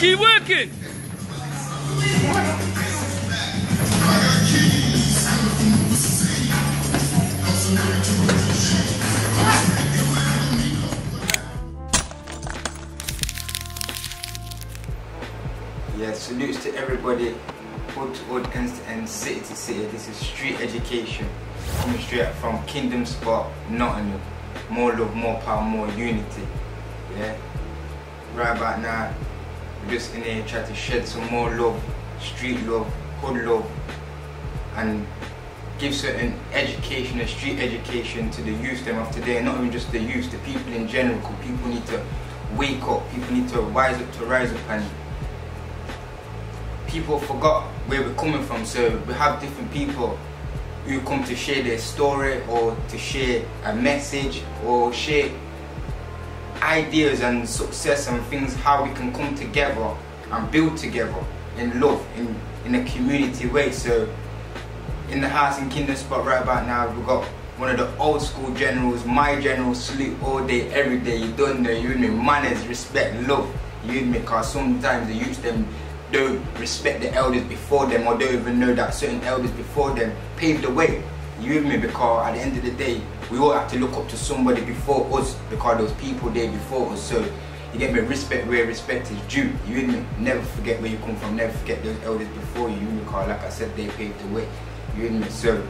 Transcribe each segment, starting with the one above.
keep working. Yeah, salutes to everybody, hood to hood, end to end, city to city. This is street education, coming straight from Kingdom Spot, Nottingham. More love, more power, more unity. Yeah. Right about now, we're just in here trying to shed some more love, street love, hood love, and give certain education and street education to the youth them of today. Not even just the youth, the people in general. Because people need to wake up. People need to rise up, and people forgot where we're coming from. So we have different people who come to share their story, or to share a message, or share ideas and success and things, how we can come together and build together in love, in a community way. So in the house in Kingdom Spot right about now, we've got one of the old school generals, my general, salute all day, every day. You don't know, you with me, manners, respect, love, you with me, because sometimes the youth them don't respect the elders before them, or don't even know that certain elders before them paved the way. You with me? Because at the end of the day, we all have to look up to somebody before us, because those people there before us. So you get me, respect where respect is due. You with me? Never forget where you come from, never forget those elders before you. You with me? Because like I said, they paved the way. You with me? So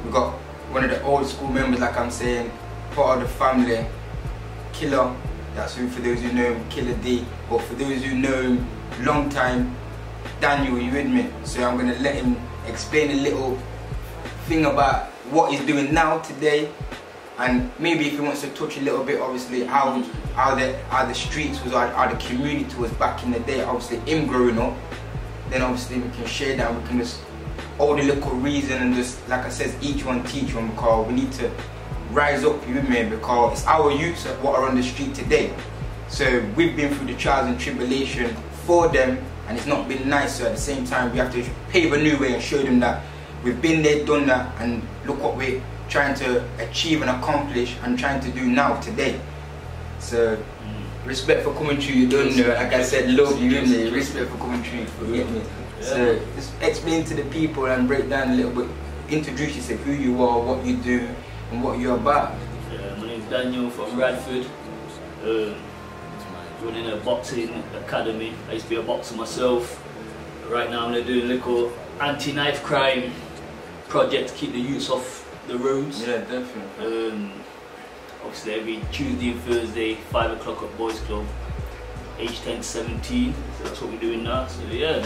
we got one of the old school members, like I'm saying, part of the family, Killa. That's who, for those who know him, Killa D. But for those who know him long time, Daniel, you with me? So I'm gonna let him explain a little thing about what he's doing now today, and maybe if he wants to touch a little bit, obviously how the streets was, how the community was back in the day. Obviously him growing up, then obviously we can share that. We can just all the little reason, and just like I said, each one teach one, because we need to rise up, you with me, because it's our youth what are on the street today. So we've been through the trials and tribulation for them, and it's not been nice. So at the same time, we have to pave a new way and show them that we've been there, done that, and look what we're trying to achieve and accomplish and trying to do now today. So respect for coming through. You don't know, like I said, love you, in there. Respect for coming through. Forget me. Yeah. So just explain to the people and break down a little bit. Introduce yourself, who you are, what you do, and what you're about. Yeah, my name's Daniel from Radford. Running a boxing academy. I used to be a boxer myself. Right now I'm doing a little anti-knife crime project to keep the youths off the roads. Yeah, definitely. Obviously every Tuesday and Thursday, 5 o'clock at Boys Club, age 10 to 17. So that's what we're doing now. So yeah,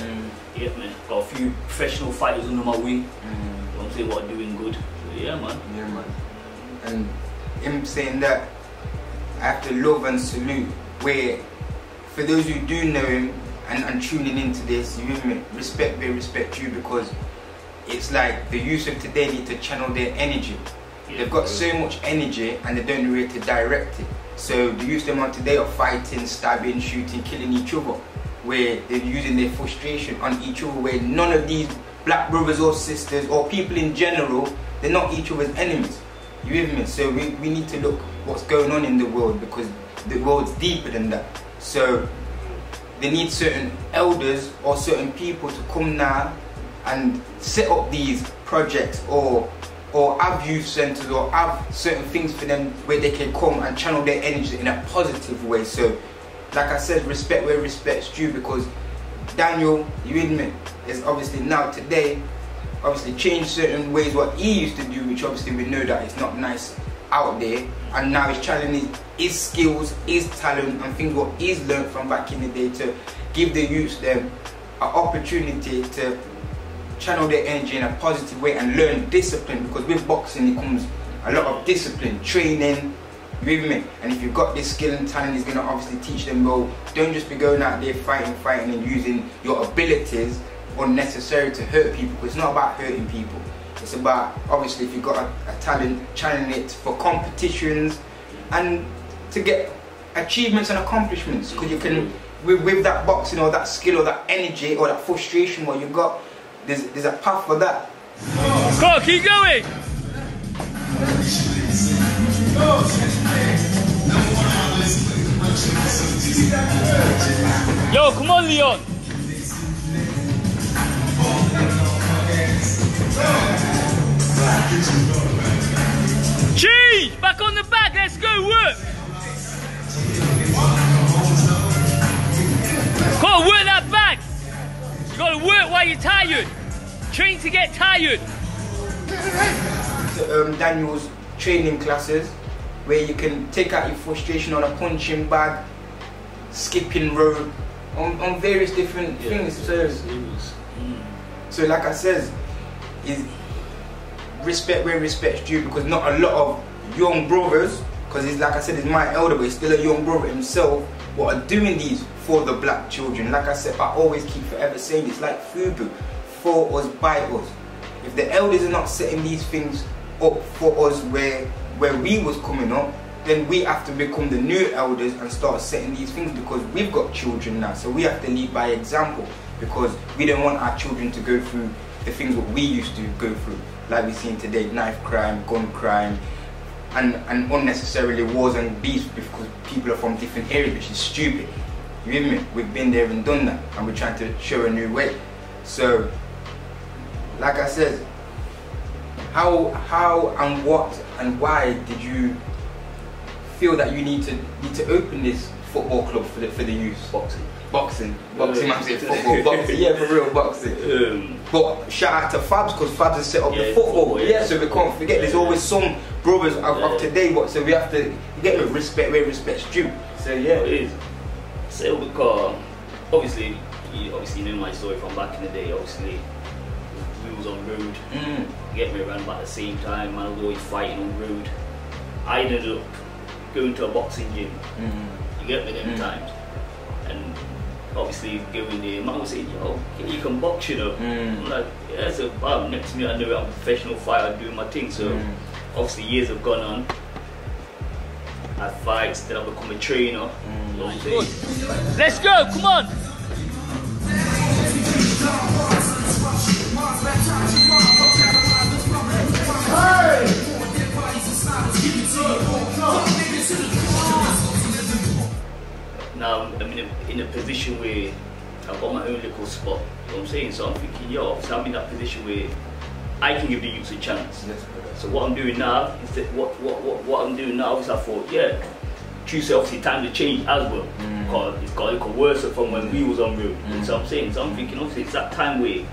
yeah man. Got a few professional fighters under my wing. Don't say what I'm doing good. So yeah man. Yeah man. And him saying that, I have to love and salute, where for those who do know him and tuning into this, you with me, respect where respect you, because it's like the youth of today need to channel their energy. Yeah, they've got so much energy and they don't know where to direct it. So the youth them on today are fighting, stabbing, shooting, killing each other, where they're using their frustration on each other, where none of these black brothers or sisters or people in general, they're not each other's enemies. You with me? So we need to look what's going on in the world, because the world's deeper than that. So they need certain elders or certain people to come now and set up these projects, or have youth centers, or have certain things for them where they can come and channel their energy in a positive way. So like I said, respect where respect's due, because Daniel, you with me, is obviously now today obviously changed certain ways what he used to do, which obviously we know that it's not nice out there, and now he's challenging his skills, his talent, and things what he's learned from back in the day, to give the youth them an opportunity to channel their energy in a positive way and learn discipline, because with boxing it comes a lot of discipline, training, you with me? And if you've got this skill and talent, he's going to obviously teach them, well, don't just be going out there fighting and using your abilities unnecessary to hurt people, because it's not about hurting people. It's about, obviously, if you've got a talent, channeling it for competitions and to get achievements and accomplishments, because you can, with that boxing or that skill or that energy or that frustration what you've got, there's a path for that. Come on, keep going! Yo, come on, Leon. Cheese! Back on the back, let's go, work! Gotta work that back! You gotta work while you're tired. Train to get tired. Daniel's training classes where you can take out your frustration on a punching bag, skipping rope, on various different things. So like I said, is respect where respect's due, because not a lot of young brothers, because he's, like I said, he's my elder, but he's still a young brother himself, what are doing these for the black children. Like I said, I always keep forever saying it's like FUBU, for us, by us. If the elders are not setting these things up for us where we was coming up, then we have to become the new elders and start setting these things, because we've got children now, so we have to lead by example, because we don't want our children to go through the things what we used to go through, like we've seen today, knife crime, gun crime, and unnecessarily wars and beefs because people are from different areas, which is stupid. You with me? We've been there and done that, and we're trying to show a new way. So, like I said, how and what and why did you feel that you need to open this football club for the youth? Boxing, I'm saying football, boxing, yeah, for real, boxing. But shout out to Fabs, because Fabs has set up the football, so we can't forget, there's always some brothers of today, so we have to get with respect where respect's due. So yeah. It is. So because, obviously you know my story from back in the day, obviously, we was on road, get me around about the same time, I was always fighting on road. I ended up going to a boxing gym, you get me them times, and obviously going there, man was saying, yo, you can box, you know. I'm like, yeah, so next minute I know I'm a professional fighter doing my thing, so obviously years have gone on, I fight, then I become a trainer. You know what I'm saying? Let's go, come on! Now I'm in a position where I've got my own little spot, you know what I'm saying? So I'm thinking, yo, obviously I'm in that position where I can give the youth a chance. So what I'm doing now, instead, what I'm doing now is I thought, yeah, Tuesday obviously time to change as well. Because it's got a little worse from when we was on road. You know what I'm saying? So I'm thinking, obviously it's that time where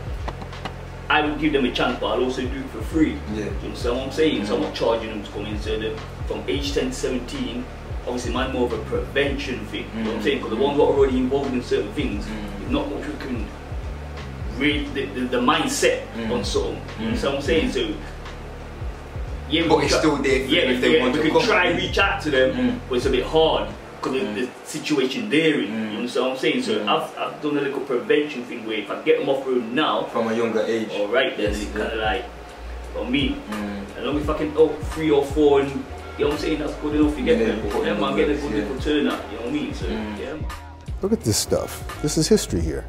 I will give them a chance, but I'll also do it for free. You understand what I'm saying? So I'm not charging them to come in. So from age 10 to 17, obviously mine more of a prevention thing. You know what I'm saying? Because the ones who are already involved in certain things, it's not much we can read the mindset on something. You know what I'm saying? So yeah, but it's still there if they want to come. We can try and reach out to them, but it's a bit hard because of the situation they're in. You understand what I'm saying? So I've done a little prevention thing where if I get them off road now, from a younger age, alright, then it's kind of like, for me, and long if I can 3 or 4 and, you know what I'm saying, that's good enough, you get them. But then man, get a good little turnout, you know what I mean? So yeah. Look at this stuff. This is history here.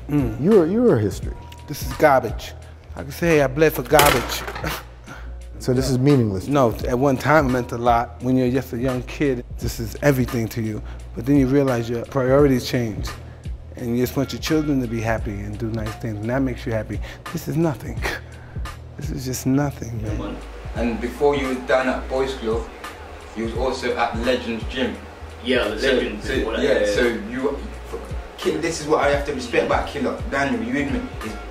You're history. This is garbage. I can say I bled for garbage. So this is meaningless? No, at one time it meant a lot. When you're just a young kid, this is everything to you. But then you realize your priorities change. And you just want your children to be happy and do nice things, and that makes you happy. This is nothing. This is just nothing, man. And before you was down at Boys Club, you was also at Legends Gym. Yeah, the Legends. So this is what I have to respect about Killa, Daniel, you with me?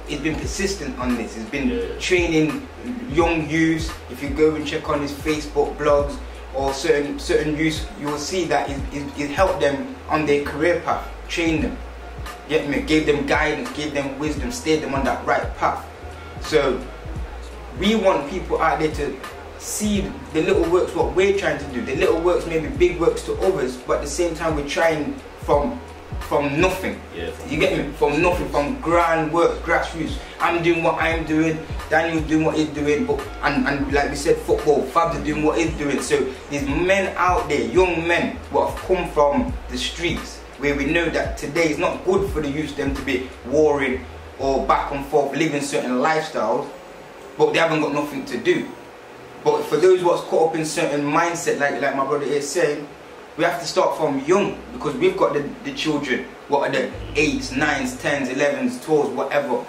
He's been persistent on this. He's been training young youths. If you go and check on his Facebook blogs or certain youths, you will see that he's helped them on their career path, trained them, get me? Gave them guidance, gave them wisdom, steered them on that right path. So we want people out there to see the little works what we're trying to do. The little works may be big works to others, but at the same time we're trying from nothing. You get me? From nothing, from grand works, grassroots. I'm doing what I'm doing, Daniel's doing what he's doing, but and like we said, football, Fab's doing what he's doing. So there's men out there, young men, what have come from the streets, where we know that today is not good for the youth them to be warring or back and forth, living certain lifestyles, but they haven't got nothing to do. But for those what's caught up in certain mindset, like my brother is saying, We have to start from young, because we've got the children, what are the 8s, 9s, 10s, 11s, 12s, whatever.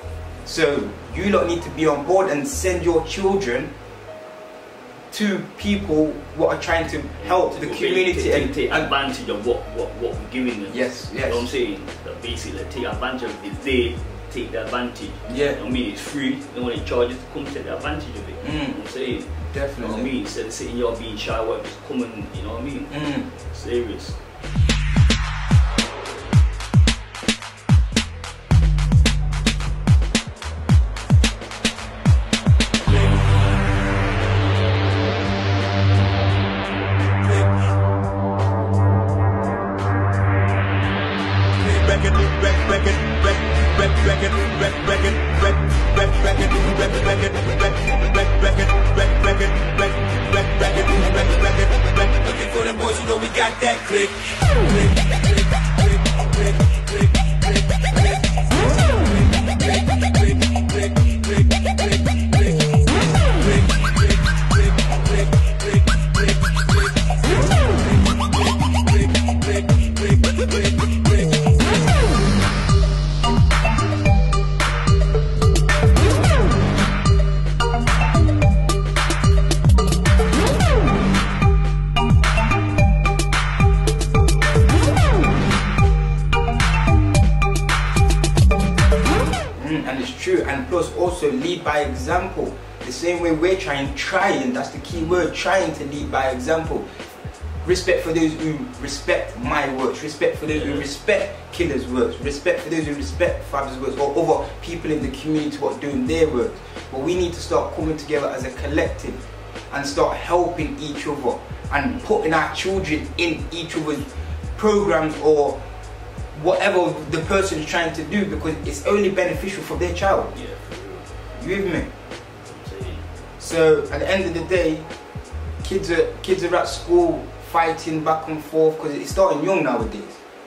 So you lot need to be on board and send your children to people what are trying to help the community and take advantage of what we're giving them. Yes, yes. You know what I'm saying? That basically take advantage of it. They take the advantage. Yeah. You know what I mean? It's free. No one charges to come take the advantage of it. You know what I'm saying? Definitely. You know what I mean? Instead of sitting here being shy, what just come and, you know what I mean? Serious. Looking for them boys, you know we got that click. And it's true, and plus also lead by example. The same way we're trying, that's the key word, trying to lead by example. Respect for those who respect my works, respect for those who respect Killa's works, respect for those who respect Fab's works, or other people in the community who are doing their work. But we need to start coming together as a collective and start helping each other and putting our children in each other's programs or whatever the person is trying to do, because it's only beneficial for their child. Yeah, for You with me? So at the end of the day, kids are at school fighting back and forth, because it's starting young nowadays.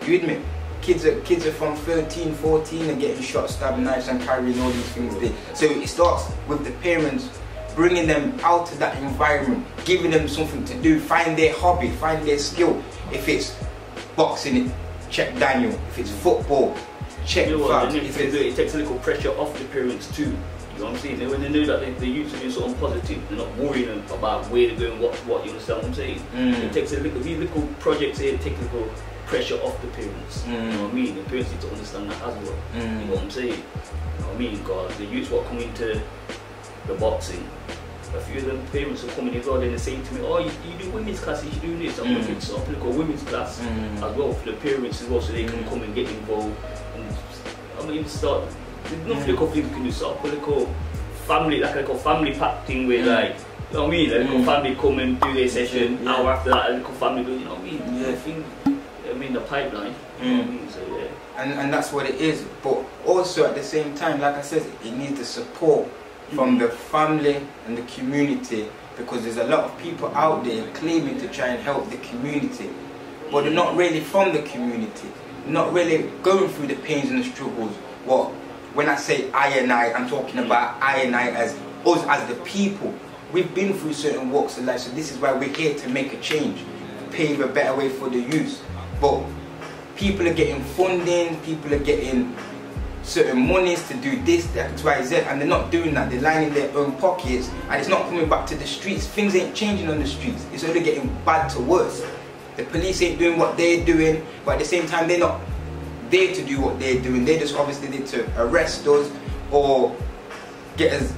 You with me? Kids are from 13, 14 and getting shot, stabbed, knives and carrying all these things there. So it starts with the parents bringing them out of that environment, giving them something to do, find their hobby, find their skill. If it's boxing, check Daniel. If it's football, check Fab. It takes a little pressure off the parents too. You know what I'm saying? When they know that they're used to doing something positive, they're not worrying about where they're going, what you understand what I'm saying? It takes a little, these little projects here take a little pressure off the parents. You know what I mean? The parents need to understand that as well. You know what I'm saying? You know what I mean? Because the youths what come into the boxing, a few of them parents are coming as well, then they're saying to me, oh, you do women's classes, you do this. I'm looking to open a women's class as well for the parents as well, so they can come and get involved. And I mean, start, there's nothing like things you can do, start up a little family, like a family pack thing where like, you know what I mean, like a little family come and do their session, hour after that a little family do, you know what I mean? I think, I mean the pipeline, you know what I mean, so yeah. And that's what it is, but also at the same time, like I said, it needs the support from the family and the community, because there's a lot of people out there claiming to try and help the community, but they're not really from the community, not really going through the pains and the struggles. Well, when I say I and I, I'm talking about I and I as us as the people. We've been through certain walks of life, so this is why we're here to make a change, pave a better way for the youth. But people are getting funding, people are getting certain monies to do this, that, X, Y, Z, and they're not doing that. They're lining their own pockets, and it's not coming back to the streets. Things ain't changing on the streets. It's only getting bad to worse. The police ain't doing what they're doing, but at the same time, they're not there to do what they're doing. They just obviously need to arrest us or get us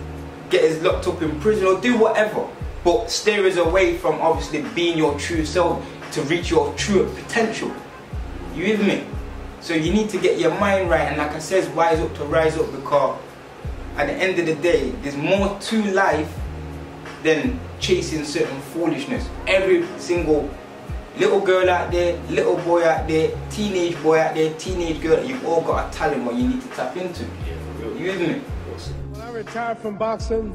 locked up in prison or do whatever, but steer us away from obviously being your true self to reach your true potential. You with me? So you need to get your mind right, and like I said, wise up to rise up, because at the end of the day, there's more to life than chasing certain foolishness. Every single little girl out there, little boy out there, teenage boy out there, teenage girl, you've all got a talent what you need to tap into. You with me? When I retired from boxing,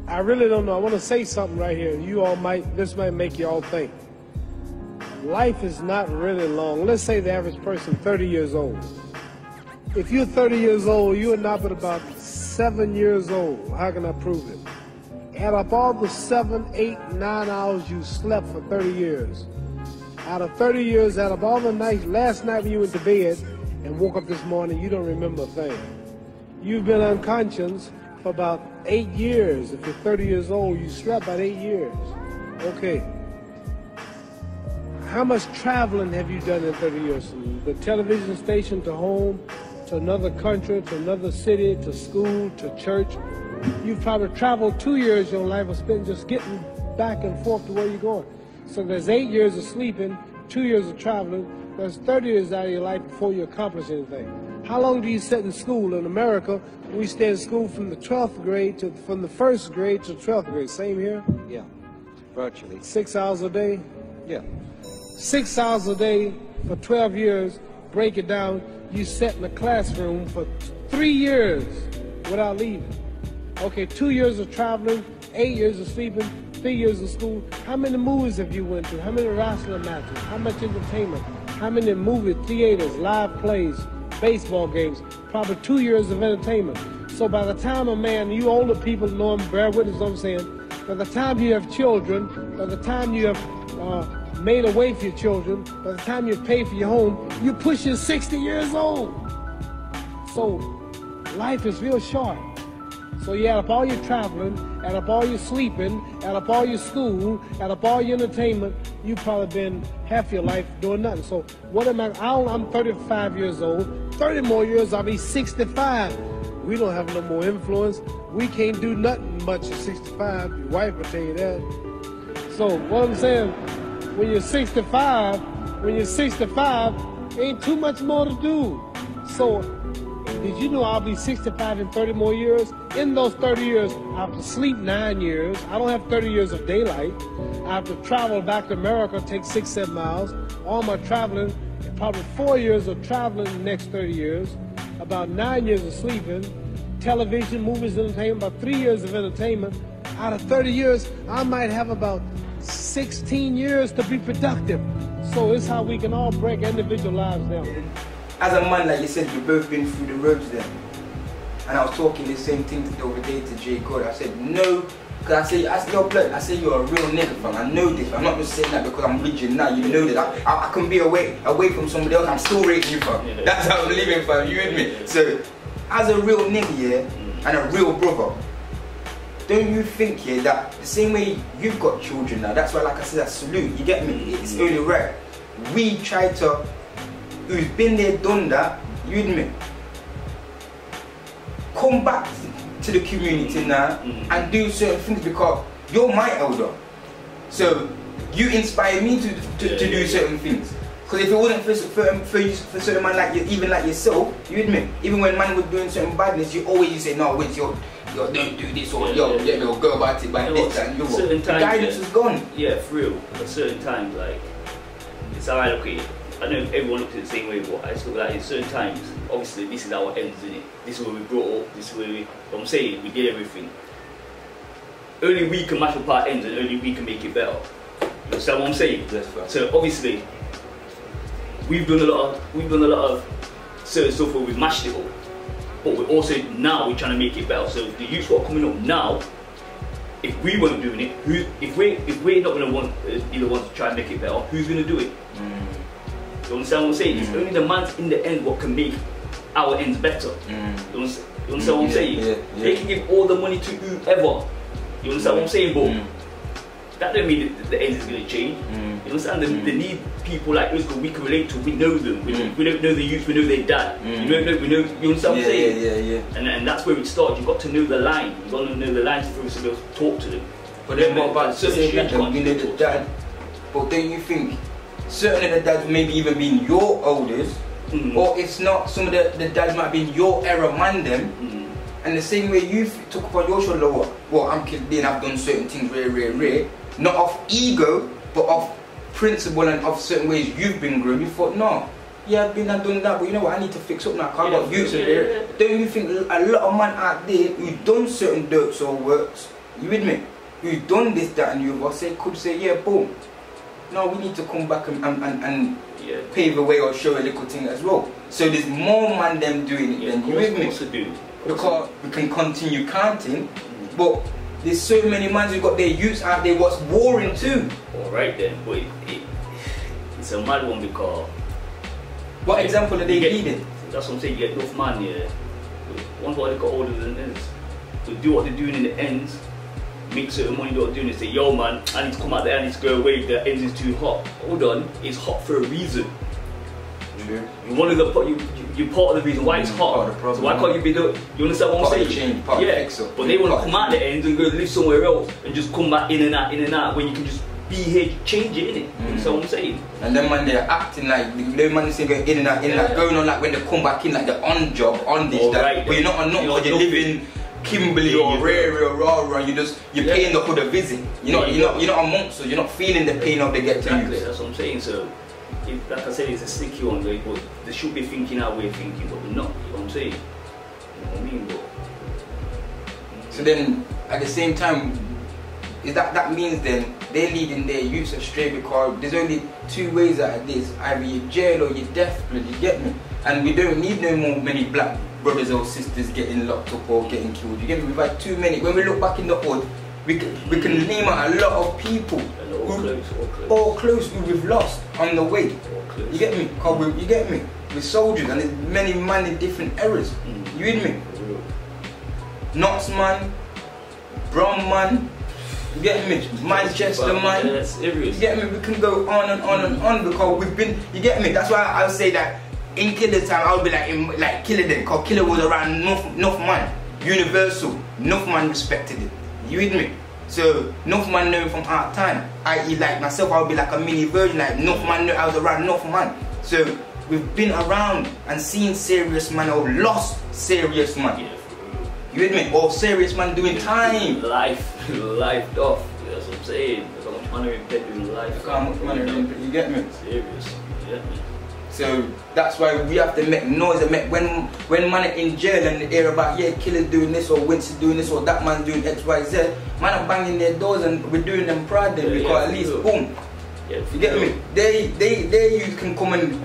I really don't know. I want to say something right here. You all this might make you all think. Life is not really long. Let's say the average person 30 years old. If you're 30 years old, you are not but about 7 years old. How can I prove it? Add up all the 7, 8, 9 hours you slept for 30 years. Out of 30 years, out of all the nights, last night when you went to bed and woke up this morning, you don't remember a thing. You've been unconscious for about 8 years. If you're 30 years old, you slept about 8 years. Okay. How much traveling have you done in 30 years? From the television station to home, to another country, to another city, to school, to church. You've probably traveled 2 years your life was spent just getting back and forth to where you're going. So there's 8 years of sleeping, 2 years of traveling. There's 30 years out of your life before you accomplish anything. How long do you sit in school? In America, we stay in school from the 12th grade to, from the 1st grade to 12th grade. Same here? Yeah, virtually. 6 hours a day? Yeah. 6 hours a day for 12 years, break it down, you sat in the classroom for 3 years without leaving. Okay, 2 years of traveling, 8 years of sleeping, 3 years of school. How many movies have you went to? How many wrestling matches? How much entertainment? How many movie theaters, live plays, baseball games? Probably 2 years of entertainment. So by the time a man, you older people know him, bear witness what I'm saying, by the time you have children, by the time you have made a way for your children, by the time you pay for your home, you push your 60 years old. So life is real short. So you add up all your traveling, add up all your sleeping, add up all your school, add up all your entertainment, you've probably been half your life doing nothing. So what am I? I'm 35 years old. 30 more years, I'll be 65. We don't have no more influence. We can't do nothing much at 65. Your wife will tell you that. So what I'm saying, when you're 65, ain't too much more to do. So did you know I'll be 65 in 30 more years? In those 30 years, I have to sleep 9 years. I don't have 30 years of daylight. I have to travel back to America, take 6-7 miles. All my traveling, probably 4 years of traveling in the next 30 years. About 9 years of sleeping. Television, movies, entertainment, about 3 years of entertainment. Out of 30 years, I might have about 16 years to be productive. So it's how we can all break individual lives down. As a man, like you said, we've both been through the roads then. And I was talking the same thing the other day to J. Cole. I said, no, because I said, yo, blood, I said, you're a real nigga, fam. I know this. I'm not just saying that because I'm rigid now. You know that. I can be away from somebody else. I'm still rating you, fam. That's how I'm living, fam. You with me? So, as a real nigga, yeah, and a real brother, don't you think, yeah, that the same way you've got children now, that's why, like I said, I salute, you get me? It's only right. We try to, who's been there, done that, you with me? Come back to the community now and do certain things because you're my elder. So you inspire me to do certain things. Because if it wasn't for certain man like you, even like yourself, you with me? Even when man was doing certain badness, you always say, no, wait, yo, don't do this, or yo, go about it by this and you. Certain times, the guidance is gone. Yeah, for real. At certain times, like, it's how I look at it. I know everyone looks at it the same way, but I just look at it at certain times. Obviously, this is our ends, isn't it? This is where we brought up, this is where we, I'm saying, we did everything. Only we can match up our ends and only we can make it better. You understand what I'm saying? So obviously, we've done a lot of certain stuff where we've mashed it up. But we're also, now we're trying to make it better. So the youth who are coming up now, if we weren't doing it, if we're not going to want be the ones to try and make it better, who's going to do it? You understand what I'm saying? It's only the man's in the end what can make our ends better. You understand what I'm saying? They can give all the money to whoever. You understand what I'm saying? But that don't mean that the end is going to change. You understand? They need people like us because we can relate to. We know them. We don't know the youth. We know their dad. We know. You understand what I'm saying? And that's where it starts. You've got to know the line. You've got to know the lines for us to be able to talk to them. But then what about certain people? You know the dad. But don't you think certain of the dads maybe even been your elders, or it's not, some of the dads might be your era man them, and the same way you took upon your shoulder, well, I'm Killa D and I've done certain things rare, not of ego, but of principle and of certain ways you've been grown. You thought, no, yeah, I've done that, but you know what, I need to fix up now, because I've got youths in there. Don't you think a lot of man out there who done certain dirts or works, you with me, who done this, that and you could say, yeah, boom. No, we need to come back and pave the way or show a little thing as well. So there's more man them doing it than you with me. Because we can continue counting, but there's so many men who got their youths out there what's warring too. Alright then, but it's a mad one because... What example are they needing? That's what I'm saying, you get enough man, yeah. Once they got older than this, to do what they're doing in the ends, make certain money they're doing, they say, yo man, I need to come out there, I need to go away, the ends is too hot. Hold on, it's hot for a reason. True. You're one of the, you're part of the reason why it's hot. So why can't you be the, you understand what I'm saying? Change, part yeah, of the fix-up. but they want to come out the ends and go live somewhere else and just come back in and out, when you can just be here, change it, innit? You understand what I'm saying? And then when they're acting like, the man is going in and out, going on like when they come back in, like they're on job, on this, that, right, but you're not on because you're living Kimberley or Rary or Rara, you're paying the hood a visit. You're not amongst us, you're not feeling the pain of the get to Exactly, you. that's what I'm saying. So, like I said, it's a sticky one, but they should be thinking how we're thinking, but we're not, you know what I'm saying? You know what I mean? But, so then, at the same time, that means then they're leading their youths astray because there's only two ways out of this: either you're jail or you're deaf. You get me? And we don't need no more many black brothers or sisters getting locked up or getting killed. You get me? We've had too many. When we look back in the hood, we can name out a lot of people all close who we've lost on the way. You get me? You get me? We're soldiers, and there's many different eras. You with me? Knots man, Brown man. You get me? Manchester man. You get me? We can go on and on and on because we've been. You get me? That's why I'll say that in Killa's time I'll be like Killa D, because Killa was around enough man, universal. Enough man respected it. You with me? So enough man know from our time. I.e. like myself, I'll be like a mini version. Like enough man know I was around enough man. So we've been around and seen serious man or lost serious man. You with me? Or serious man doing time. Life off. That's what I'm saying. Look how much money we pay doing life. Look how much money we pay. You get me? Serious. You get me? So that's why we have to make noise and make when man are in jail and they hear about Killa's doing this or Winston's doing this or that man's doing X, Y, Z, man are banging their doors and we're doing them proud then because at least boom. Yeah, you get me? They you can come and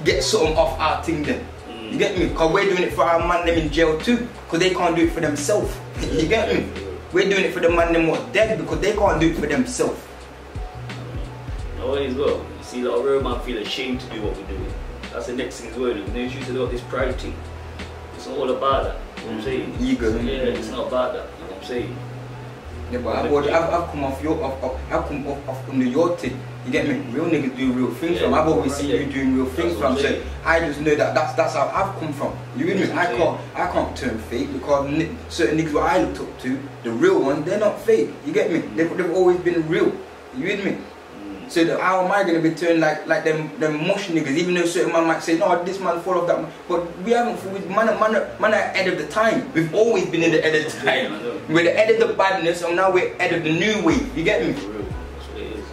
get something off our thing then. You get me? Because we're doing it for our man them in jail too. Because they can't do it for themselves. You get me? We're doing it for the man them what's dead because they can't do it for themselves. No way as well. You see, like, a real man feel ashamed to do what we're doing. That's the next thing as well. They used to do this pride thing. It's not all about that. You know what I'm saying? Ego. Yeah, it's not about that. You know what I'm saying? Yeah, but I've come off under your thing. You get me? Real niggas do real things from. I've always seen you doing real things from. So I just know that's how I've come from. You with me? I can't turn fake because certain niggas what I looked up to, the real ones, they're not fake. You get me? They've always been real. You with me? So how am I gonna be turned like them mush niggas? Even though certain man might say, no, this man fall off that man. But we haven't. Man are ahead of the time. We've always been in the head of the time. We're the head of the badness, and now we're head of the new wave. You get me? For real. That's what it is.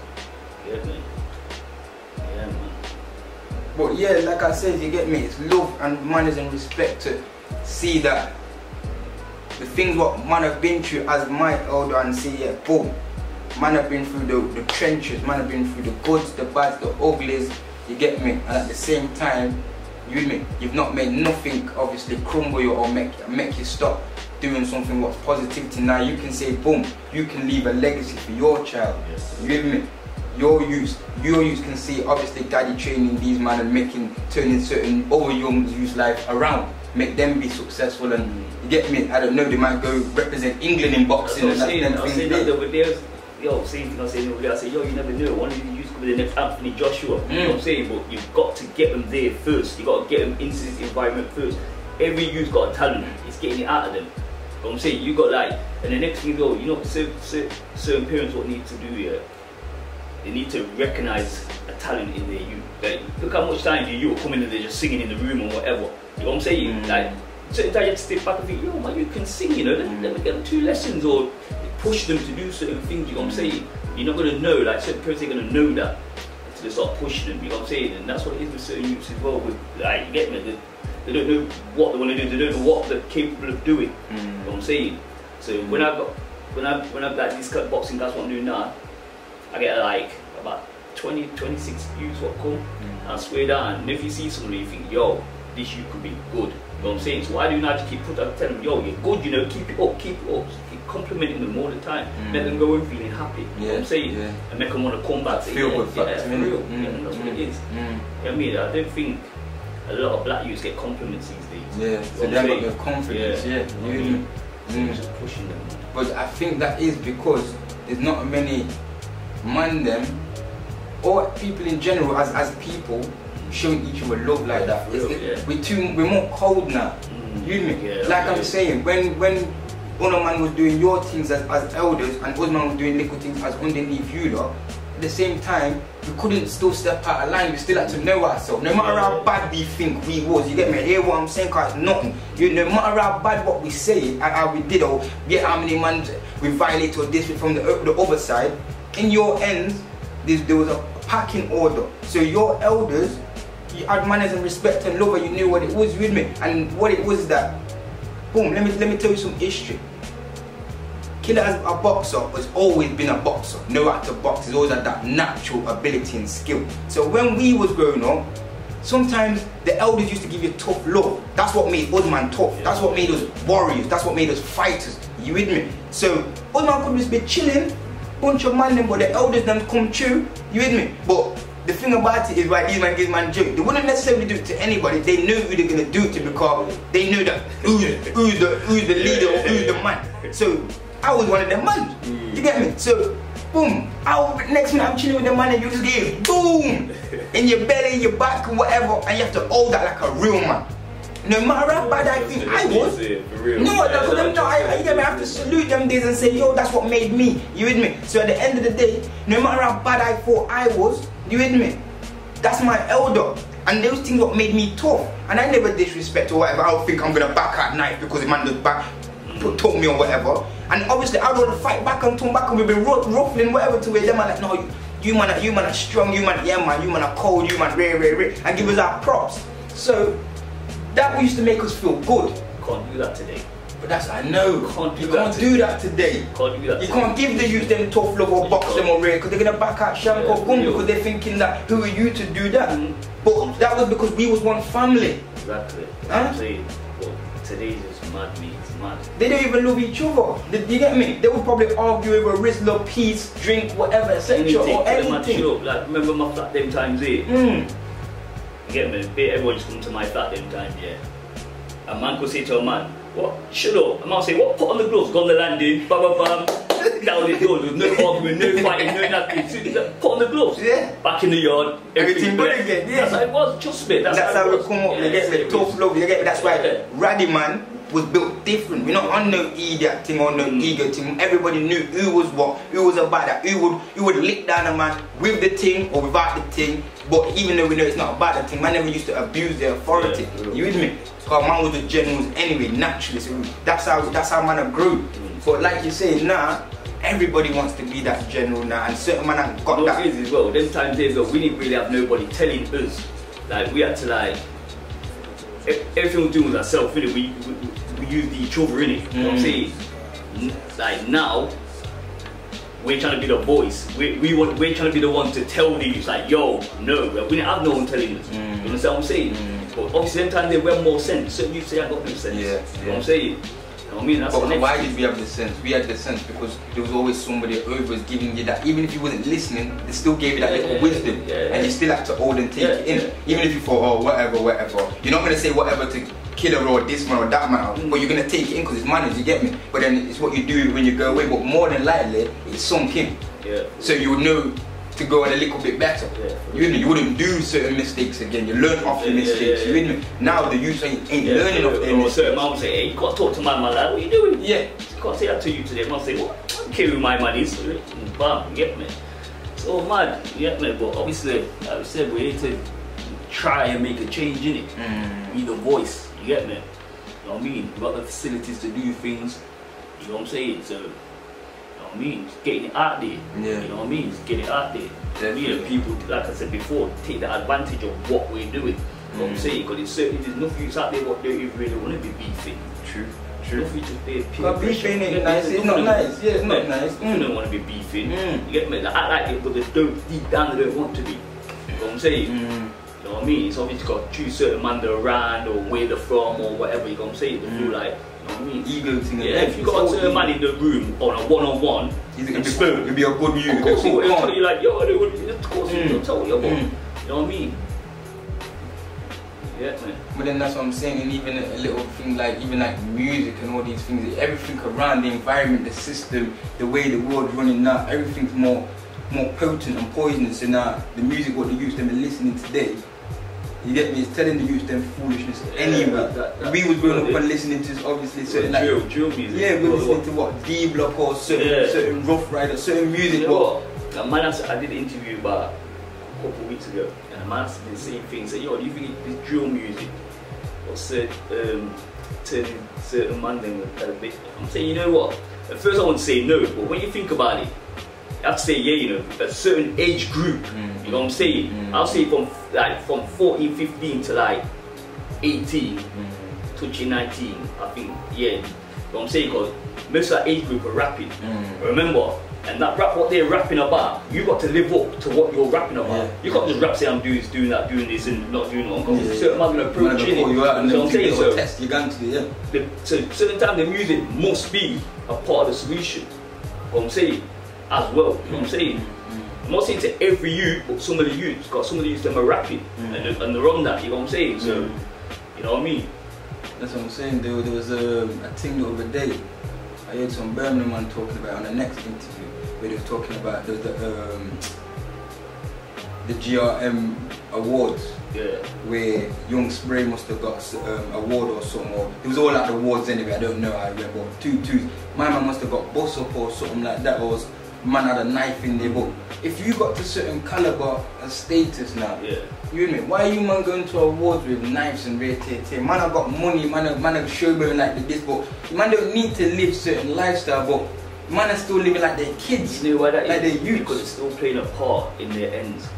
Yeah, man. Yeah, man. But yeah, like I said, you get me? It's love and manners and respect to see that the things what man have been through as my elder and say, yeah, boom. Man have been through the trenches, man have been through the goods, the bads, the uglies, you get me? And at the same time, you've not made nothing obviously crumble you or make you stop doing something what's positivity. Now you can say, boom, you can leave a legacy for your child. You with me? Your youth can see obviously daddy training these man and turning certain other young youth's life around. Make them be successful and you get me? I don't know, they might go represent England in boxing and that's things. Yo, same thing I was saying over there. I say, yo, you never know. One of these youths could be the next Anthony Joshua. You know what I'm saying? But you've got to get them there first. You've got to get them into this environment first. Every youth's got a talent. It's getting it out of them. You know what I'm saying? You got like, and the next thing you know, certain parents what need to do here. They need to recognize a talent in their youth. Like, look how much time you are coming in there just singing in the room or whatever. You know what I'm saying? Like, certain times you have to step back and think, yo, man, you can sing, you know, let me get them 2 lessons or push them to do certain things, you know what I'm saying? You're not going to know, like certain parents are going to know that until they start pushing them, you know what I'm saying? And that's what it is with certain youths as well, with, like, you get me? They don't know what they want to do, they don't know what they're capable of doing, you know what I'm saying? So when I've like these boxing class what I'm doing now, I get like about 20, 26 youths what come, and I swear down, and if you see somebody you think, yo, this youth could be good, you know what I'm saying? So why do you not keep telling them, yo, you're good, you know, keep it up, complimenting them all the time. Make them go in feeling happy. You know what I'm saying? And make them want to come back. Feel good factor, for real. That's what it is. You know what I mean? I don't think a lot of black youths get compliments these days. Yeah, so they haven't got confidence, Just pushing them. But I think that is because there's not many man them or people in general as people showing each other love like that. We're more cold now. You know me? Like I'm saying, when other man was doing your things as elders and other man was doing little things as underneath you lot, at the same time we couldn't still step out of line. We still had to know ourselves, no matter how bad we think we was. You get me? Hear what I'm saying? Cause nothing. No matter how bad what we say and how we did, or get how many man we violated or this from the other side. In your ends, there was a packing order. So your elders, you had manners and respect and love, and you knew what it was with me. And what it was that, boom, let me tell you some history. Killa as a boxer has always been a boxer. Know how to box. He's always had that natural ability and skill. So when we was growing up, sometimes the elders used to give you tough love. That's what made old man tough. That's what made us warriors. That's what made us fighters. You with me? So old man could just be chilling, bunch of man them, but the elders them come true. You with me? But the thing about it is, why these man give man joke. They wouldn't necessarily do it to anybody. They knew who they're gonna do it to because they knew that who's the leader or who's the man. So I was one of them man. You get me? So boom. Next minute I'm chilling with the man and you just get boom in your belly, your back, whatever, and you have to hold that like a real man. No matter how bad I think I was. You get me? I have to salute them days and say, yo, that's what made me. You with me? So at the end of the day, no matter how bad I thought I was, you with me? That's my elder. And those things what made me tough. And I never disrespect or whatever. I don't think I'm gonna back at night because the man does back told me or whatever. And obviously I would fight back and turn back and we've been ruffling whatever to where them are like, no, you man are strong, you man, yeah man, you man are cold, you man rare, and give us our props. So that used to make us feel good. Can't do that today. But that's, I know, you can't do that today. You can't give the youth them tough love or box them or rare because they're gonna back out shank or boom because they're thinking that who are you to do that? But that was because we was one family. Exactly. I'm saying, but today's just mad, me. It's mad. They don't even love each other. You get me? They would probably argue over Rizzler, peace, drink, whatever, etc. or anything. Like, remember my flat them times here? You get me? Everyone just come to my flat them times, yeah. A man could say to a man, what? Shut up. A man say, what? Put on the gloves, go on the landing, bam, bam, bam. Down the door, no arguing, no fighting, no nothing. So, put on the gloves. Yeah. Back in the yard, everything good again. Yeah. That's how it was, just me. That's how we come up, you get me? Tough love, you get me? That's why Raddy man was built different. We're not on no idiot thing or no ego thing. Everybody knew who was what, who was about that, who would lick down a man with the thing or without the thing. But even though we know it's not about the thing, man never used to abuse their authority. You with me? Because man was the generals anyway, naturally. So that's how man grew. But like you say, now everybody wants to be that general now, and certain man have got that. It is as well. Them times days ago, we didn't really have nobody telling us. Like we had to everything we do was ourselves. Really, we used each other in it. You know what I'm saying? Like now, we're trying to be the voice. We're trying to be the one to tell these like, yo, no, we didn't have no one telling us. You understand what I'm saying? But obviously, sometimes they wear more sense. Certain you say I got no sense. You know what I'm saying? You know what I mean? That's but why did we have the sense? We had the sense because there was always somebody over us giving you that. Even if you wasn't listening, they still gave you that little wisdom, and you still had to hold and take it in. Even if you thought, oh, whatever, you're not gonna say whatever to Killa or this man or that man, but you're gonna take it in because it's manners. You get me? But then it's what you do when you go away. But more than likely, it's sunk in. So you would know to go on a little bit better. You wouldn't do certain mistakes again. You learn off your mistakes. You with me? Now the youth ain't learning off their mistakes. Certain man will say, hey, you can't talk to my man like, what are you doing? You can't say that to you today. Man say, what? I don't care who my man is. Bam, you get me? It's all mad, you get me? But obviously, like I said, we need to try and make a change in it. Be the voice, you get me? You know what I mean? We've got the facilities to do things, you know what I'm saying? So, you know what I mean? Just getting it out there. You know what I mean? Just get it out there. You know, people, like I said before, take the advantage of what we're doing. You know what I'm saying? Because it's certainly there's nothing youths out there what they really want to be beefing. True. Nothing just there. But beefing ain't nice. It's not nice. Yeah, it's not nice. You don't want to be beefing. You get me? They act like it, but they don't. Deep down, they don't want to be. You know what I'm saying? You know what I mean? It's obviously got to choose certain man they're around or where they're from or whatever. You know what I'm saying? They feel like, you know know what I mean? Ego thing. Yeah, if you got a man in the room on a one-on-one, it'd be a good music. Of course he would tell you like, yo, of course he would tell you, you know what I mean? Yeah, man. But then that's what I'm saying, and even a little thing like, even like music and all these things, everything around the environment, the system, the way the world's running now, everything's more potent and poisonous. And now the music, what the youth them are listening today, you get me, it's telling the youth them foolishness anyway. We was growing up and listening to obviously certain like drill music. Yeah, we were listening to what D Block or certain Rough Rider, certain music. You know what? Man, I did an interview about a couple of weeks ago, and a man said the same thing. Said, yo, do you think this drill music or turning certain man them a bit? I'm saying, you know what? At first I want to say no, but when you think about it, you have to say yeah, you know, a certain age group. You know what I'm saying? I'll say from 14, 15 to like 18, touching 19. I think yeah. You know what I'm saying? Because most of that age group are rapping. Remember, and that rap, what they're rapping about, you got to live up to what you're rapping about. You can't just rap say I'm doing this, and not doing that. Because certain man gonna approach it. You know what I'm saying? So test your gun to the so certain time the music must be a part of the solution. You know what I'm saying? As well, you know what I'm saying? I'm not saying to every youth, but some of the youths, because some of the youths them are rapping and they're on that, you know what I'm saying? So, you know what I mean? That's what I'm saying. There was a thing the other day. I heard some Birmingham man talking about on the next interview where they were talking about the GRM awards. Where Young Spray must have got an award or something, or it was all at the awards anyway, I don't know, I remember. My man must have got boss up or something like that, or man had a knife in there. But if you got to certain caliber and status now, you know, why are you man going to awards with knives and red tape? Man have got money, man have showboating like this, but man don't need to live certain lifestyle, but man are still living like their kids, you know why that like is? their youth. Because it's still playing a part in their ends.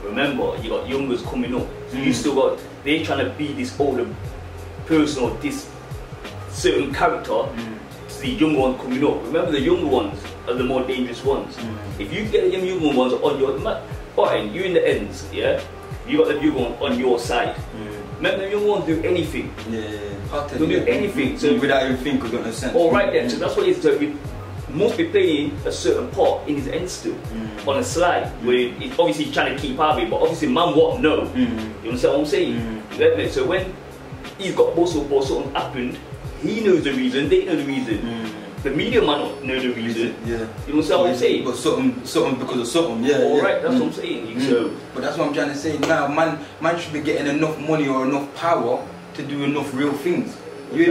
Remember, you got youngers coming up, so you still got, they're trying to be this older person or this certain character to the younger one coming up. Remember, the younger ones are the more dangerous ones. If you get the younger ones on your, fine, you in the ends, yeah? You got the younger one on your side. Remember, the younger ones do anything. They'll do anything. So without even thinking, got no sense. All right then, so that's what it's doing. Must be playing a certain part in his end still on a slide where he's obviously trying to keep out of it, but obviously man won't know. You understand what I'm saying? You get me? So when he's got boss up or something happened, he knows the reason, they know the reason. The media man don't know the reason. You understand what I'm saying? But something because of something, Alright, that's what I'm saying. So, but that's what I'm trying to say now, man should be getting enough money or enough power to do enough real things. You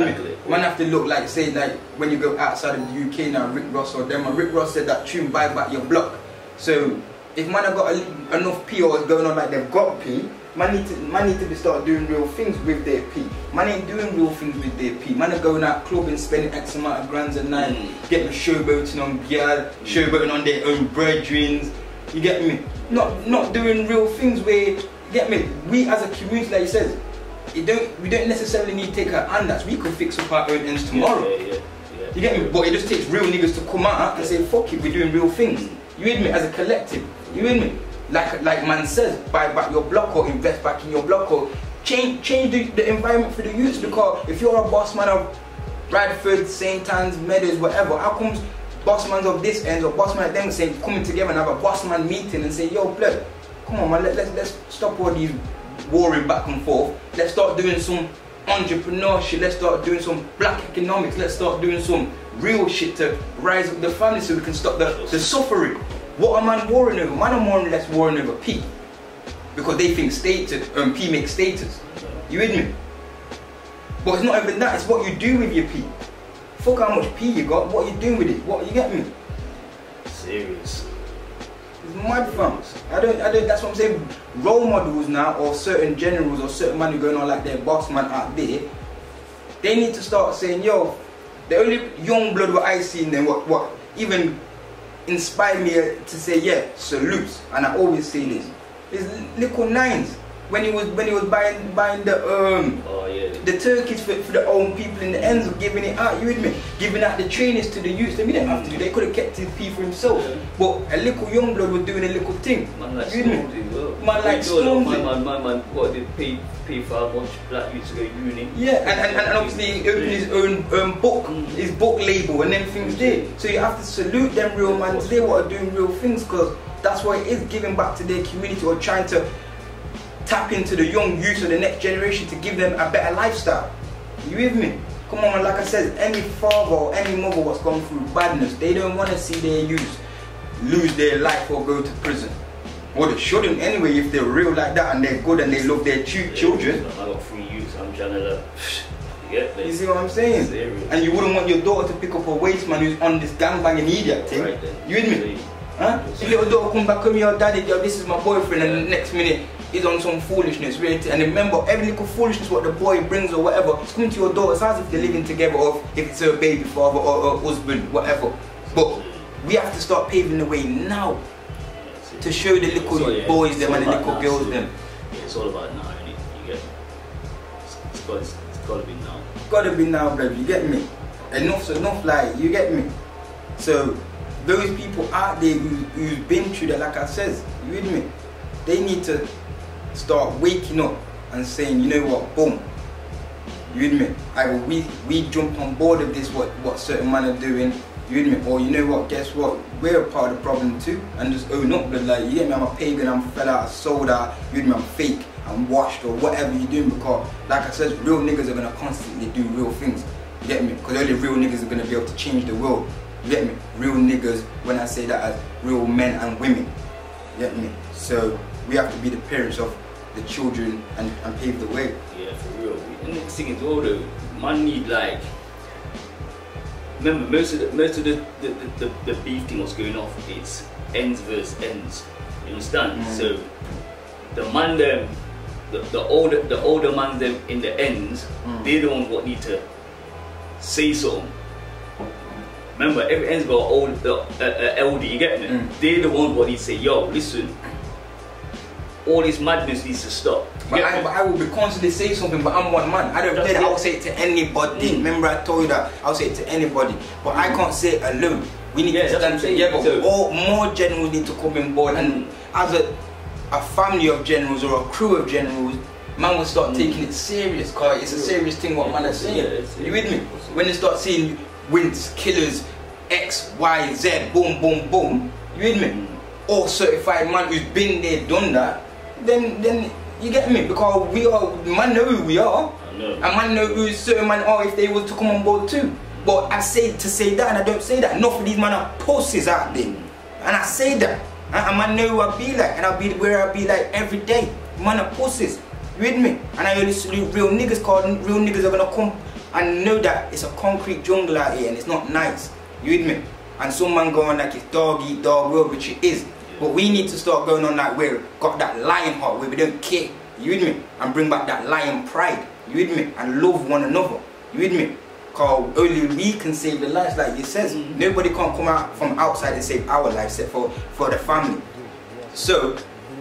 man have to look like, say, like when you go outside of the UK now, Rick Ross or them. Rick Ross said that tune, buy back your block. So if man have got enough P or going on like they've got P, man need to be start doing real things with their P. Man ain't doing real things with their P. Man are going out clubbing, spending X amount of grands a night, getting showboating on girl, showboating on their own brethrens. You get me? Not doing real things where, you get me? We as a community, like you said, we don't necessarily need to take our handouts. We could fix up our own ends tomorrow. You get me? But it just takes real niggas to come out and say, fuck it, we're doing real things. You with me? As a collective. You with me? Like man says, buy back your block or invest back in your block or change the environment for the youths. Because if you're a boss man of Bradford, St. Anne's, Meadows, whatever, how comes boss man of this end or boss man of them saying coming together and have a boss man meeting and say, yo, blood, come on man, let's stop all these warring back and forth. Let's start doing some entrepreneurship. Let's start doing some black economics. Let's start doing some real shit to rise up the family so we can stop the suffering. What am I warring over? Man, I'm more or less warring over P because they think status, P makes status. You with me? But it's not even that. It's what you do with your P. Fuck how much P you got. What you doing with it? What you get me? Serious. It's mad, fam. I don't. That's what I'm saying. Role models now, or certain generals, or certain man who going on like their boss man out there, they need to start saying, yo, the only young blood what I see in them, what even inspired me to say, yeah, salutes. And I always say this: is little nines. when he was buying the turkeys for the own people in the ends of giving it out, you with me? Giving out the trainers to the youths. They didn't have to do. They could have kept his pee for himself. Yeah. But a little young blood was doing a little thing. Man like you with me? Man like Stormzy. My man, what did pay for how much black youths to go to uni? Yeah, and obviously he opened his own book, his book label and them things there. So you have to salute them real man today what are doing real things, because that's what it is, giving back to their community or trying to tap into the young youth of the next generation to give them a better lifestyle. You with me? Come on, like I said, any father or any mother what's gone through badness, they don't want to see their youth lose their life or go to prison. Well, they shouldn't anyway if they're real like that and they're good and they love their children. I got 3 youths, I'm trying to you see what I'm saying? And you wouldn't want your daughter to pick up a waste man who's on this gangbanging idiot thing. Right, you with me? Huh? Your little daughter come back home, your daddy, yo, this is my boyfriend, and the next minute he's on some foolishness, really. And remember, every little foolishness what the boy brings or whatever, it's coming to your daughter's house if they're living together, or if it's her baby father or her husband, whatever. But we have to start paving the way now to show the little boys them and the little girls them. Yeah, it's all about now, you get me? It's got to be now. Gotta be now, baby, you get me? Enough's enough, like, you get me? So those people out there who's been through that, like I says, you with me? They need to start waking up and saying, you know what, boom, you with me? Either we jump on board of this, what certain men are doing, you with me? Or you know what, guess what, we're a part of the problem too, and just own up, but like, you get me, I'm a pagan, I'm fell out, sold out, you with me, I'm fake, I'm washed, or whatever you're doing, because like I said, real niggas are gonna constantly do real things, you get me? Because only real niggas are gonna be able to change the world. You get me? Real niggas, when I say that, as real men and women. You get me? So we have to be the parents of the children and pave the way. Yeah, for real. And the next thing is all the man need, like, remember most of the beef thing was going off, it's ends versus ends. You understand? So the man them, the older man them in the ends, they don't what need to say something. Remember, every end's got LD, you get me? They're the ones what need to say, yo, listen, all this madness needs to stop. But I will be constantly saying something, but I'm one man. I don't play that, I'll say it to anybody. Remember I told you that, I'll say it to anybody. But I can't say it alone. We need to stand together. So, more generals need to come on board, and as a family of generals or a crew of generals, man will start taking it serious, because it's a serious thing what man is saying. You with me? When they start seeing wins, killers, X, Y, Z, boom, boom, boom, you with me? Or certified man who's been there, done that, then you get me? Because we are, man know who we are, and man know who certain man are if they were to come on board too. But I say to say that, and I don't say that. Enough of these man are pussies out there, and I say that, and man know who I be like, and I'll be where I be like every day. Man are pussies, you with me? And I only salute real niggas, because real niggas are gonna come and know that it's a concrete jungle out here and it's not nice. You with me? And some man going like it's dog eat dog world, which it is. But we need to start going on like where got that lion heart, where we don't care. You with me? And bring back that lion pride. You with me? And love one another. You with me? Because only we can save the lives, like you says. Nobody can come out from outside and save our lives except for the family. So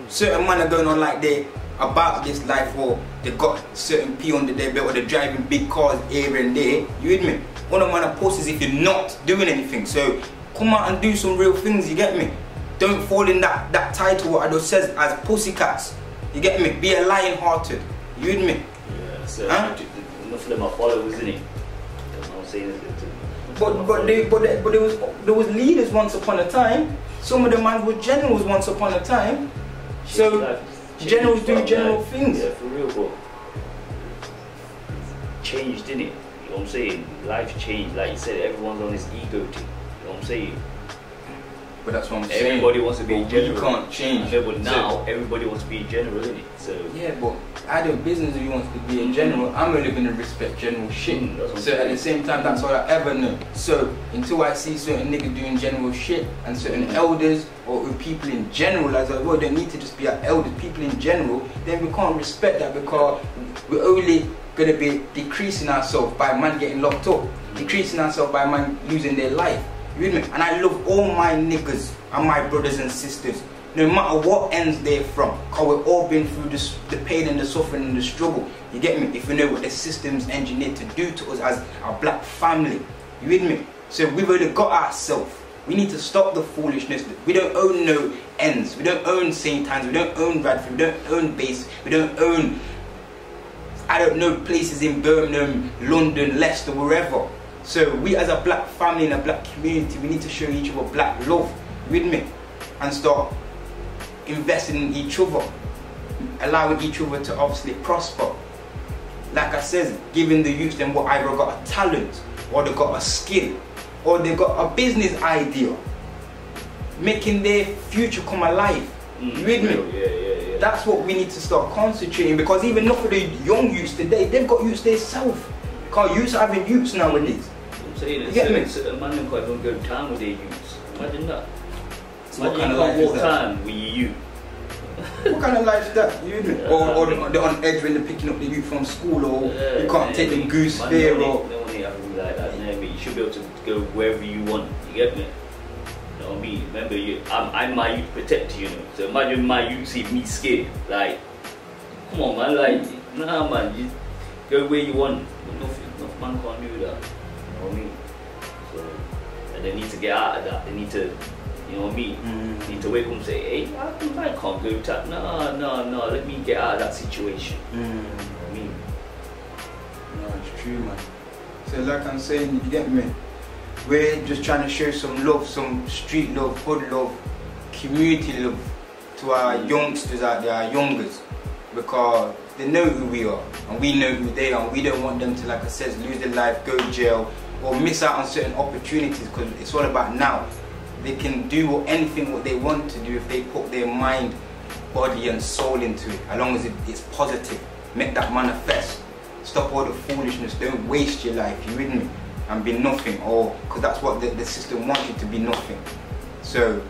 certain men are going on like they about this life, or they got certain P under their belt, or they're driving big cars here and there. You with me? One of my posts is if you're not doing anything. So come out and do some real things, you get me? Don't fall in that title what I just says as pussycats. You get me? Be a lion hearted. You with me? Yeah, so enough of them are followers, isn't it? I'm saying but there was leaders once upon a time. Some of the man were generals once upon a time. So generals do general things. Yeah, for real, but changed, didn't it? You know what I'm saying? Life changed, like you said, everyone's on this ego thing. You know what I'm saying? But that's what I'm saying. Everybody wants to be a general. You can't change. Yeah, but now everybody wants to be a general, isn't it? So yeah, but I do business if you want to be a general. I'm only going to respect general shit. So at the same time, that's all I ever know. So until I see certain niggas doing general shit, and certain elders or people in general, as well, they need to just be our elders, people in general, then we can't respect that, because we're only going to be decreasing ourselves by man getting locked up, decreasing ourselves by man losing their life. You with me? And I love all my niggas. and my brothers and sisters, no matter what ends they're from, because we've all been through this, the pain and the suffering and the struggle, you get me? If we know what the system's engineered to do to us as a black family, you with me? So we've only got ourselves. We need to stop the foolishness. We don't own no ends, we don't own St. Anne's, we don't own Bradford, we don't own Base, we don't own, I don't know, places in Birmingham, London, Leicester, wherever. So we as a black family and a black community, we need to show each other black love, you with me? And start investing in each other, allowing each other to obviously prosper. Like I said, giving the youth them what either got a talent, or they got a skill, or they got a business idea, making their future come alive. You with me? Yeah. That's what we need to start concentrating, because even not for the young youths today, they've got youths themselves. Because youths are having youths nowadays. I'm saying, you get me? Certain man can't even go down with their youths. Imagine that. So what kind of life is that? Time with your youth. What kind of life is that? You know? Or they're on edge when they're picking up the youth from school, or you can't take the goose fair, or... No one ain't having like that, you know what I mean? You should be able to go wherever you want, you get me? You know what I mean? Remember, I'm my youth protector, you know? So imagine my youth see me scared, like, come on man, like, nah man, you go where you want. Enough man can't do that, you know what I mean? So, and they need to get out of that, they need to, you know what I mean? Need to wake up and say, hey, I can't go to that. No, let me get out of that situation. You know what I mean? No, it's true, man. So like I'm saying, you get me? We're just trying to show some love, some street love, hood love, community love to our youngsters out there, our youngers, because they know who we are and we know who they are. We don't want them to, like I said, lose their life, go to jail, or miss out on certain opportunities, because it's all about now. They can do anything what they want to do if they put their mind, body and soul into it, as long as it's positive. Make that manifest. Stop all the foolishness. Don't waste your life, you with me? And be nothing, or because that's what the system wants you to be, nothing. So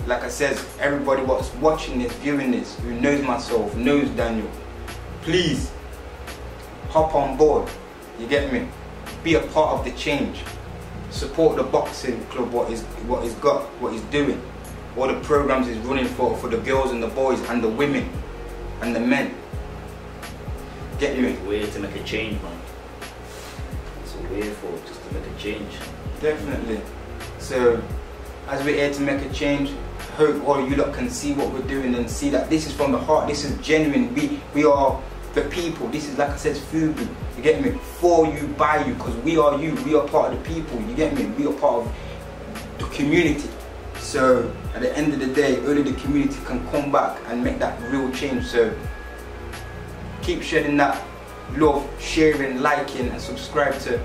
like I said, everybody what's watching this, viewing this, who knows myself, knows Daniel, please hop on board, you get me? Be a part of the change. Support the boxing club, what he's doing, all the programs he's running for the girls and the boys and the women and the men. Get me? We're here to make a change, man. That's what we're here for, just to make a change. Definitely. So as we're here to make a change, hope all you lot can see what we're doing and see that this is from the heart, this is genuine. We are the people. This is, like I said, Fubu. You get me? For you, by you, because we are you. We are part of the people. You get me? We are part of the community. So at the end of the day, only the community can come back and make that real change. So keep shedding that love, sharing, liking, and subscribe to,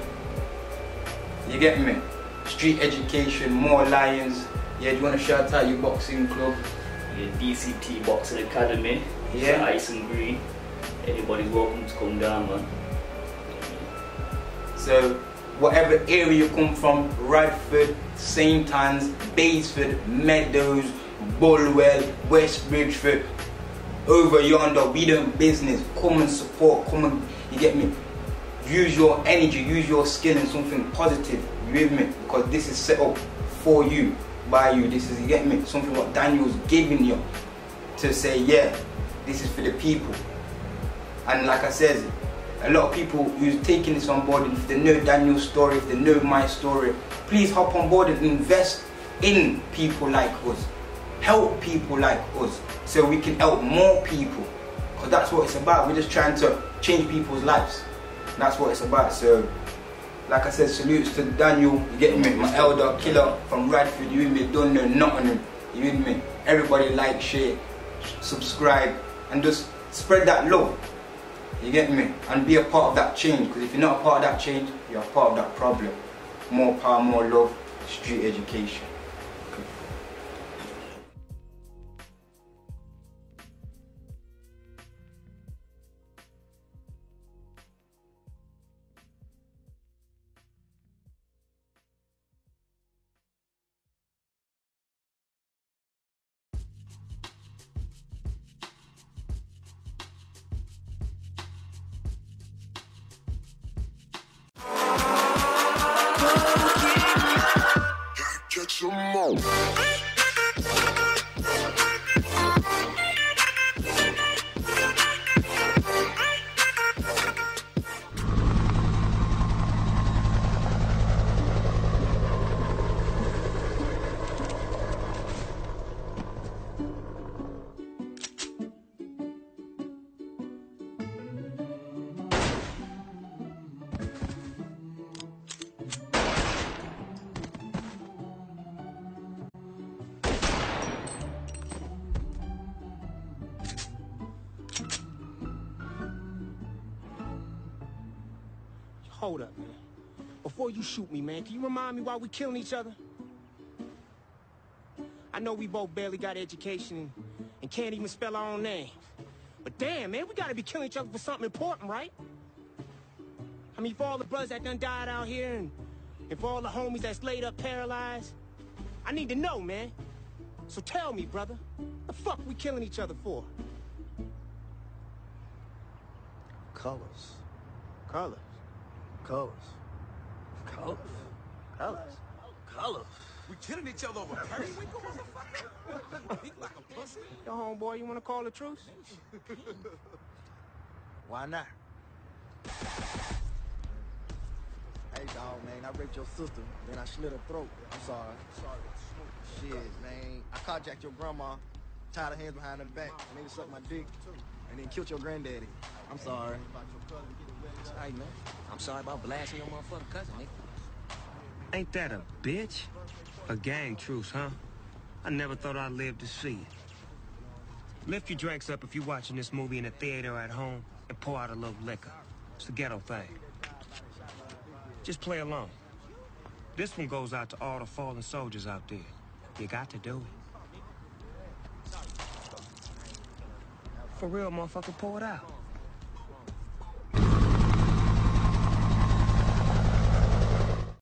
you get me? Street education, more lions. Yeah, do you want to shout out your boxing club? Yeah, DCT Boxing Academy. Yeah. Ice and Green. Anybody's welcome to come down, man. So whatever area you come from, Radford, St. Anne's, Baseford, Meadows, Bulwell, West Bridgeford, over yonder, we don't business. Come and support, come and, you get me? Use your energy, use your skill in something positive, you with me? Because this is set up for you, by you. This is, you get me? Something what Daniel's giving you to say, yeah, this is for the people. And like I said, a lot of people who's taking this on board, if they know Daniel's story, if they know my story, please hop on board and invest in people like us. Help people like us so we can help more people. Because that's what it's about. We're just trying to change people's lives. That's what it's about. So, like I said, salutes to Daniel, you get me? My elder killer from Radford, you with me? Don't know nothing, you with me? Everybody like, share, subscribe, and just spread that love. You get me? And be a part of that change, because if you're not a part of that change, you're a part of that problem. More power, more love, street education. Get some more. hold up, man. Before you shoot me, man, can you remind me why we killing each other? I know we both barely got education and can't even spell our own names. But damn, man, we gotta be killing each other for something important, right? I mean, for all the brothers that done died out here and for all the homies that's laid up paralyzed, I need to know, man. So tell me, brother, the fuck we killing each other for? Colors. Colors. Colors. Colors. Colors. Colors. We killing each other over periwinkle, motherfucker? He like a pussy. Yo, homeboy, you wanna call a truce? Why not? Hey, dog, man, I raped your sister, then I slit her throat. I'm sorry. Shit, man. I carjacked your grandma, tied her hands behind her back, made her suck my dick, and then killed your granddaddy. I'm sorry. It's all right, man. I'm sorry about blasting your motherfucking cousin, nigga. Ain't that a bitch? A gang truce, huh? I never thought I'd live to see it. Lift your drinks up if you're watching this movie in the theater or at home, and pour out a little liquor. It's the ghetto thing. Just play along. This one goes out to all the fallen soldiers out there. You got to do it. For real, motherfucker, pour it out.